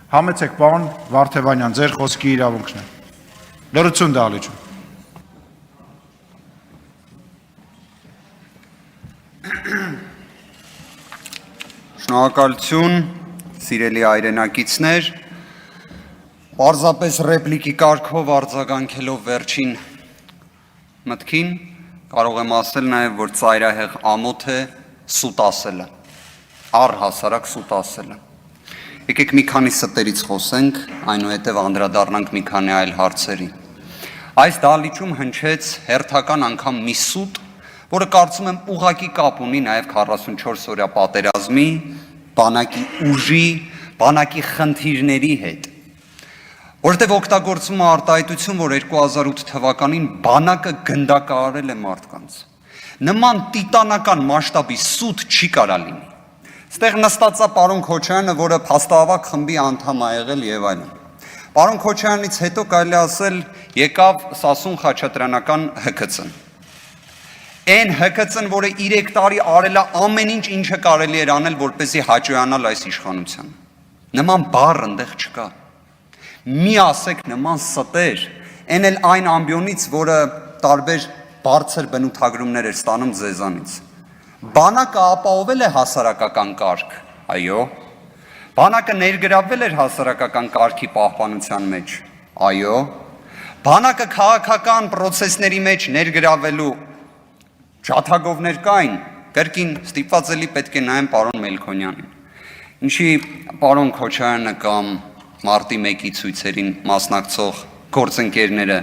Համեցեք պարոն Վարդևանյան, ձեր խոսքի իրավունքն է։ Լրություն դահլիճում։ Շնորհակալություն, սիրելի հայրենակիցներ, պարզապես ռեպլիկի կարգով արձագանքելով վերջին մտքին, կարող եմ ասել նաև, որ ծայրահեղ ամոթ է սուտ ասելը, առհասարակ սուտ ասելը։ Եկեք մի քանի ստերից խոսենք, այնուհետև անդրադառնանք մի քանի այլ հարցերի։ Այս դահլիճում հնչեց հերթական անգամ մի սուտ, որը կարծում եմ ուղղակի կապ ունի նաև 44 օրյա պատերազմի, բանակի ուժի, բանակի խնդիրների հետ։ Որտեղ օգտագործվում է արտահայտություն, որ 2008 թվականին բանակը գնդակահարել է մարդկանց։ Նման տիտանական մասշտաբի սուտ չի կարա լինի։ Ստեղ նստած է պարոն Քոչարյանը, որը փաստահավաք խմբի անդամ է եղել եւ այլն։ Պարոն Քոչարյանից հետո կարելի ասել եկավ Սասուն Խաչատրյանական ՀԿՑ-ն։ Այն ՀԿՑ-ն, որը 3 տարի արել է ամեն ինչ, ինչը կարելի էր անել, որպեսզի հաճոյանալ այս իշխանության։ Նման բառ այնտեղ չկա։ Մի ասեք նման ստեր, այն էլ այն ամբիոնից, որը տարբեր բարձր բնութագրումներ էր ստանում ձեզանից։ Բանակը ապահովել է հասարակական կարգ, այո։ Բանակը ներգրավվել էր հասարակական կարգի պահպանության մեջ, այո։ Բանակը քաղաքական պրոցեսների մեջ ներգրավվելու ջաթագովներ կային, կրկին ստիպված էլի պետք է նայեմ պարոն Մելքոնյանին։ Ինչի պարոն Քոչարյանը կամ մարտի 1-ի ցույցերին մասնակցող գործընկերները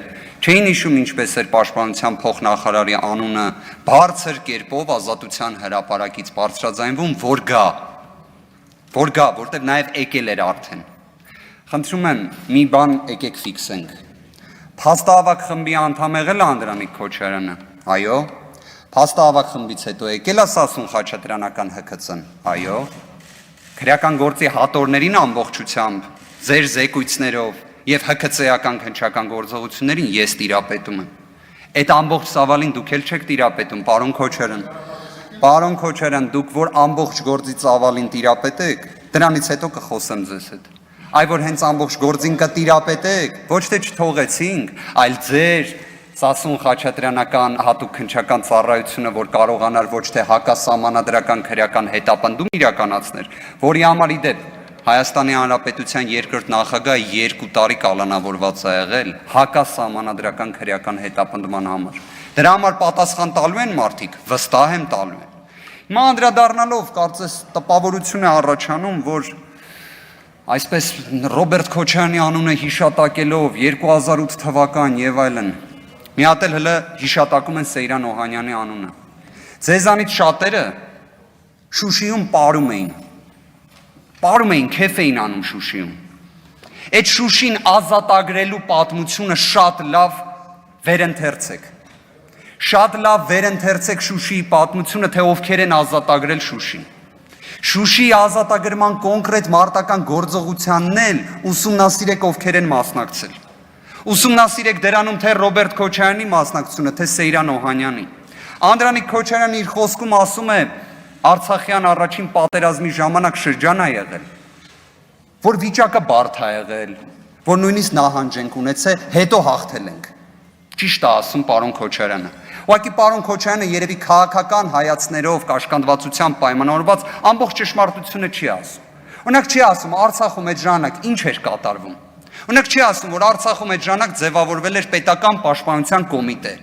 չէին հիշում ինչպես էր պաշտպանության փոխնախարարի անունը բարձր կերպով ազատության հրապարակից բարձրաձայնվում, որտեղ նաև եկել էր արդեն։ Խնդրում եմ, մի բան եկեք ֆիքսենք։ Փաստահավաք խմբի անդամ եղել է Անդրանիկ Քոչարյանը, այո։ Փաստահավաք խմբից հետո եկել է Սասուն Խաչատրյանական ՀԿՑ-ն, այո։ Քրեական գործի հատորներին ամբողջությամբ ձեր զեկույցներով եւ ՀԿՑ-ական քննչական գործողություններին ես տիրապետում եմ։ Այդ ամբողջ սավալին դուք էլ չեք տիրապետում, պարոն Քոչարյան։ Պարոն Քոչարյան, դուք որ ամբողջ գործի ծավալին տիրապետեք, դրանից հետո կխոսեմ ձեզ հետ։ Այ որ հենց ամբողջ գործին կտիրապետեք, ոչ թե չթողեցինք, այլ ձեր Սասուն Խաչատրյանական հատուկ քննչական ծառայությունը, որ կարողանար ոչ թե հակասահմանադրական քրեական հետապնդում իրականացներ, որի համար իդեպ Հայաստանի Հանրապետության երկրորդ նախագահը 2 տարի կալանավորված է եղել հակասահմանադրական քրեական հետապնդման համար։ Դրա համար պատասխան տալու են մարդիկ, վստահ եմ տալու են։ Հիմա անդրադառնալով կարծես տպավորություն է առաջանում, որ այսպես Ռոբերտ Քոչարյանի անունը հիշատակելով 2008 թվական եւ այլն, մի հատ էլ հələ հիշատակում են Սեյրան Օհանյանի անունը։ Ձեզանից շատերը Շուշիում պարում էին, քեֆ էին անում Շուշիում։ Այդ Շուշին ազատագրելու պատմությունը շատ լավ վերընթերցեք։ Շատ լավ վերընթերցեք Շուշիի պատմությունը, թե ովքեր են ազատագրել Շուշին։ Շուշիի ազատագրման կոնկրետ մարտական գործողությանն էլ ուսումնասիրեք ովքեր են մասնակցել։ Ուսումնասիրեք դրանում թե Ռոբերտ Քոչարյանի մասնակցությունը, թե Սեյրան Օհանյանի։ Անդրանիկ Քոչարյանը իր խոսքում ասում է Արցախյան առաջին պատերազմի ժամանակ շրջան է եղել, որ վիճակը բարդ է եղել, որ նույնիսկ նահանջ ենք ունեցել, հետո հաղթել ենք։ Ճիշտ է ասում պարոն Քոչարյանը։ Ուղղակի պարոն Քոչարյանը երևի քաղաքական հայացքներով, կաշկանդվածությամբ պայմանավորված ամբողջ ճշմարտությունը չի ասում։ Օրինակ չի ասում Արցախում այդ ժամանակ ինչ էր կատարվում։ Օրինակ չի ասում, որ Արցախում այդ ժամանակ ձևավորվել էր պետական պաշտպանության կոմիտե։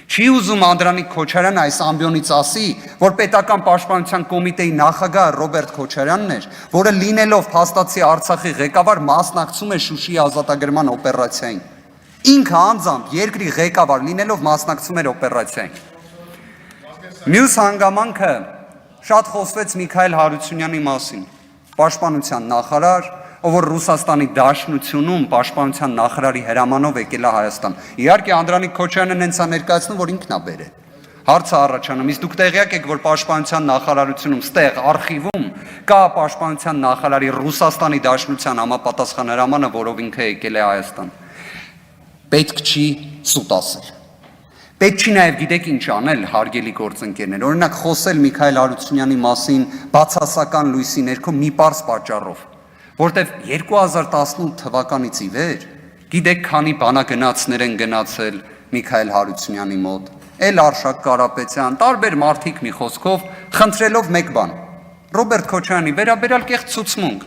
Չի ուզում Անդրանիկ Քոչարյանը այս ամբիոնից ասի, որ պետական պաշտպանության կոմիտեի նախագահ Ռոբերտ Քոչարյանն էր, որը լինելով փաստացի Արցախի ղեկավար մասնակցում է Շուշիի ազատագրման օպերացիային։ Ինքը անձամբ երկրի ղեկավար լինելով մասնակցում էր օպերացիային։ Մյուս հանգամանքը շատ խոսվեց Միքայել Հարությունյանի մասին, պաշտպանության նախարար, ով որ Ռուսաստանի Դաշնությունում պաշտպանության նախարարի հրամանով եկել է Հայաստան։ Իհարկե Անդրանիկ Քոչարյանն հենց է ներկայացնում, որ ինքն է բերել։ Հարցը առաջանում, իսկ դուք տեղյակ եք, որ պաշտպանության նախարարությունում ստեղ արխիվում կա պաշտպանության նախարարի Ռուսաստանի Դաշնության համապատասխան հրամանը, որով ինքը եկել է Հայաստան։ Պետք չի սուտ ասել։ Պետք չի նաև գիտեք ինչ անել, հարգելի գործընկերներ, օրինակ խոսել Միքայել Հարությունյանի մասին բացասական լույսի ներքո մի պարզ պատճառով, որտեվ 2018 թվականից ի վեր գիտեք քանի բանագնացներ են գնացել Միքայել Հարությունյանի մոտ, էլ Արշակ Կարապետյան, տարբեր մարդիկ մի խոսքով խնդրելով մեկ բան, Ռոբերտ Քոչարյանի վերաբերյալ կեղծ ցուցմունք,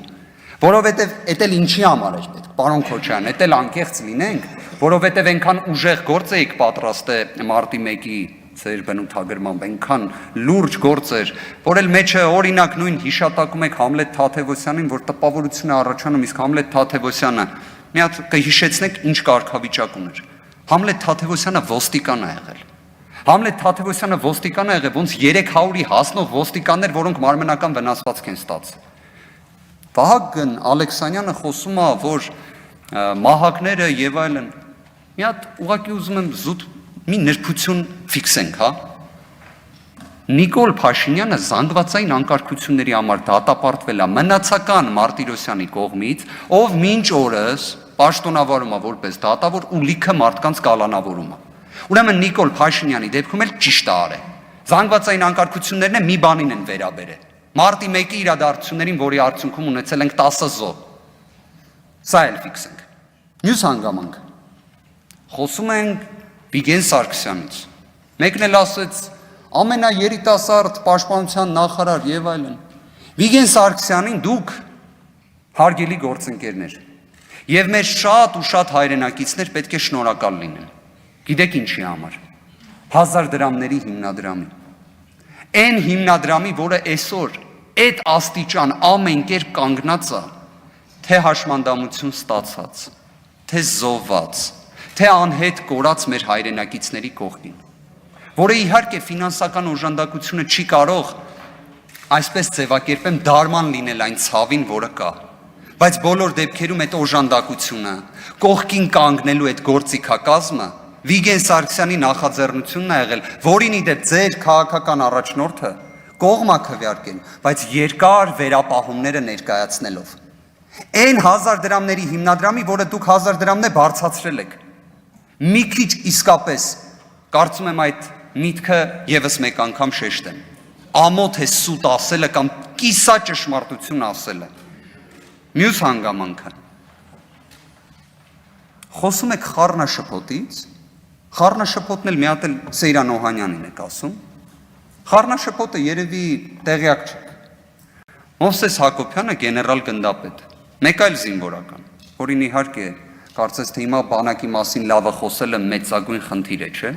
որովհետև էդ էլ ինչի համար էր պետք, պարոն Քոչարյան, էդ էլ անկեղծ լինենք, որովհետև այնքան ուժեղ գործ էիք պատրաստ մարտի 1-ի ձեր բնութագրմամբ, այնքան լուրջ գործ էր, որ էլ մեջը օրինակ նույն հիշատակում եք Համլետ Թաթևոսյանին, որ տպավորություն է առաջանում, իսկ Համլետ Թաթևոսյանը մի հատ կհիշեցնեք ինչ կարգավիճակ ուներ։ Համլետ Թաթևոսյանը ոստիկան է եղել։ Համլետ Թաթևոսյանը ոստիկան է եղել, ոնց 300-ի հասնող ոստիկաններ, որոնք մարմնական վնասվածք են ստացել։ Վահագն Ալեքսանյանը խոսում է, որ մահակները եւ այլն։ Մի հատ ուղղակի ուզում եմ զուտ մի նրբություն ֆիքսենք, հա։ Նիկոլ Փաշինյանը զանգվածային անկարգությունների համար դատապարտվել է Մնացական Մարտիրոսյանի կողմից, ով մինչ օրս պաշտոնավարում է որպես դատավոր ու լիքը մարդկանց կալանավորում է։ Ուրեմն Նիկոլ Փաշինյանի դեպքում էլ ճիշտ է արել։ Զանգվածային անկարգություններն մի բանին են վերաբերել։ Մարտի 1-ի իրադարձություններին, որի արդյունքում ունեցել ենք 10 զոհ։ Սա էլ ֆիքսենք։ Մյուս հանգամանք։ Խոսում ենք Վիգեն Սարգսյանից։ Մեկն էլ ասեց ամենաերիտասարդ պաշտպանության նախարար եւ այլն։ Վիգեն Սարգսյանին դուք հարգելի գործընկերներ եւ մեր շատ ու շատ հայրենակիցներ պետք է շնորհակալ լինեն։ Գիտեք ինչի համար։ 1000 դրամների հիմնադրամի։ Այն հիմնադրամի, որը այսօր այդ աստիճան ամեն կերպ կանգնած է, թե հաշմանդամություն ստացած, թե զոհված, թե անհետ կորած մեր հայրենակիցների կողքին, որը իհարկե ֆինանսական օժանդակությունը չի կարող այսպես ձևակերպեմ դարման լինել այն ցավին, որը կա, բայց բոլոր դեպքերում այդ օժանդակությունը, կողքին կանգնելու այդ գործիքակազմը Վիգեն Սարգսյանի նախաձեռնությունն է եղել, որին ի դեպ ձեր քաղաքական առաջնորդը կողմ է քվեարկել, բայց երկար վերապահումները ներկայացնելով։ Այն 1000 դրամների հիմնադրամի, որը դուք 1000 դրամն է բարձրացրել եք։ Մի քիչ իսկապես կարծում եմ այդ միտքը եւս մեկ անգամ շեշտեմ։ Ամոթ է սուտ ասելը կամ կիսա ճշմարտություն ասելը։ Մյուս հանգամանքը։ Խոսում եք խառնաշփոթից, խառնաշփոթն էլ մի հատ էլ Սեյրան Օհանյանին եք ասում։ Խառնաշփոթը երևի տեղյակ չեք։ Մովսես Հակոբյանը գեներալ գնդապետ, մեկ այլ զինվորական, որին իհարկե կարծես թե հիմա բանակի մասին լավը խոսելը մեծագույն խնդիր է, չէ՞։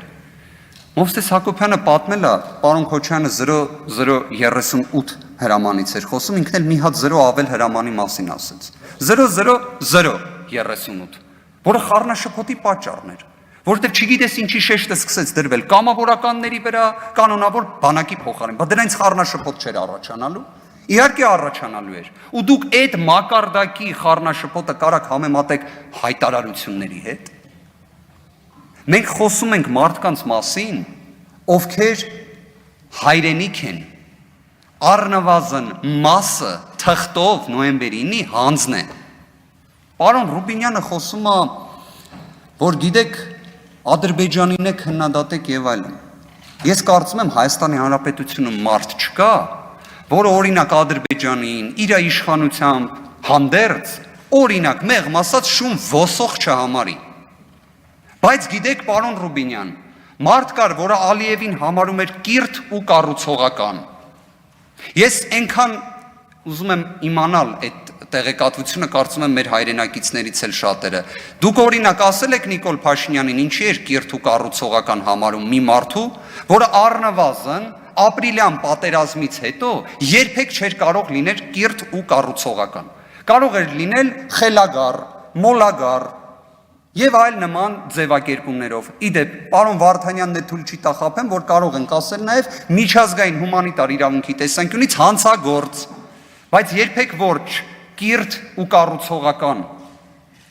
Մովսես Հակոբյանը պատմել է, պարոն Քոչյանը 0038 հրամանից էր խոսում, ինքն էլ մի հատ 0 ավել հրամանի մասին ասեց։ 00038, որը խառնաշփոթի պատճառն էր, որովհետև չգիտես ինչի շեշտը սկսեց դրվել կամավորականների վրա, կանոնավոր բանակի փոխարեն, բայց դրանից խառնաշփոթ չէր առաջանալու։ Իհարկե առաջանալու էր, ու դուք այդ մակարդակի խառնաշփոթը կարաք համեմատեք հայտարարությունների հետ։ Մենք խոսում ենք մարդկանց մասին, ովքեր հայրենիք են, առնվազն մասը թղթով նոյեմբերի 9-ի հանձն է։ Պարոն Ռուբինյանը խոսում է, որ գիտեք, Ադրբեջանին է քննադատեք եւ այլն։ Ես կարծում եմ Հայաստանի Հանրապետությունում մարդ չկա, որը օրինակ Ադրբեջանին իր իշխանությամբ հանդերձ, օրինակ մեղմ ասած շուն ոսող չհամարի։ Բայց գիտեք, պարոն Ռուբինյան, մարդ կար, որը Ալիևին համարում էր կիրթ ու կառուցողական։ Ես այնքան ուզում եմ իմանալ այդ տեղեկատվությունը, կարծում եմ մեր հայրենակիցներից էլ շատերը։ Դուք օրինակ ասել եք Նիկոլ Փաշինյանին, ինչի էր կիրթ ու կառուցողական համարում մի մարդու, որը առնվազն ապրիլյան պատերազմից հետո երբեք չէր կարող լինել կիրթ ու կառուցողական։ Կարող էր լինել խելագար, մոլագար եւ այլ նման ձևակերպումներով։ Իդեպ, պարոն Վարդանյանն է թույլ չի տա խաբեմ, որ կարող ենք ասել նաեւ միջազգային հումանիտար իրավունքի տեսանկյունից հանցագործ, բայց երբեք ոչ կիրթ ու կառուցողական։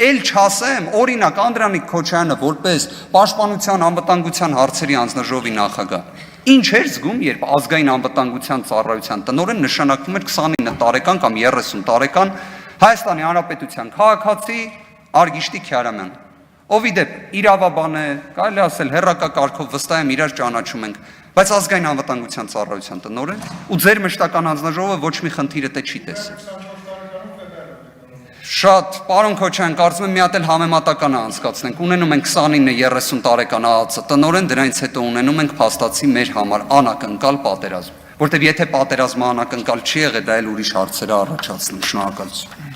Էլ չասեմ, օրինակ Անդրանիկ Քոչարյանը որպես պաշտպանության անվտանգության հարցերի անձնաժողովի նախագահ, ինչ էր զգում, երբ ազգային անվտանգության ծառայության տնօրեն նշանակվում էր 29 տարեկան կամ 30 տարեկան Հայաստանի Հանրապետության քաղաքացի Արգիշտի Քյարամյան, ով իդեպ իրավաբան է, կարելի ասել հերրակակարգով վստահ եմ իրար ճանաչում ենք, բայց ազգային անվտանգության ծառայության տնօրեն ու ձեր մշտական հանձնաժողովը ոչ մի խնդիր դե չի տեսել։ Շատ, պարոն Քոչյան, կարծում եմ մի հատ էլ համեմատական անցկացնենք։ Ունենում ենք 29-30 տարեկան ԱԱՑ, տնորեն դրանից հետո ունենում ենք փաստացի մեր համար անակնկալ պատերազմ, որտեղ եթե պատերազմը անակնկալ չի եղել, դա էլ ուրիշ հարցեր է առաջացնում։ Շնորհակալություն։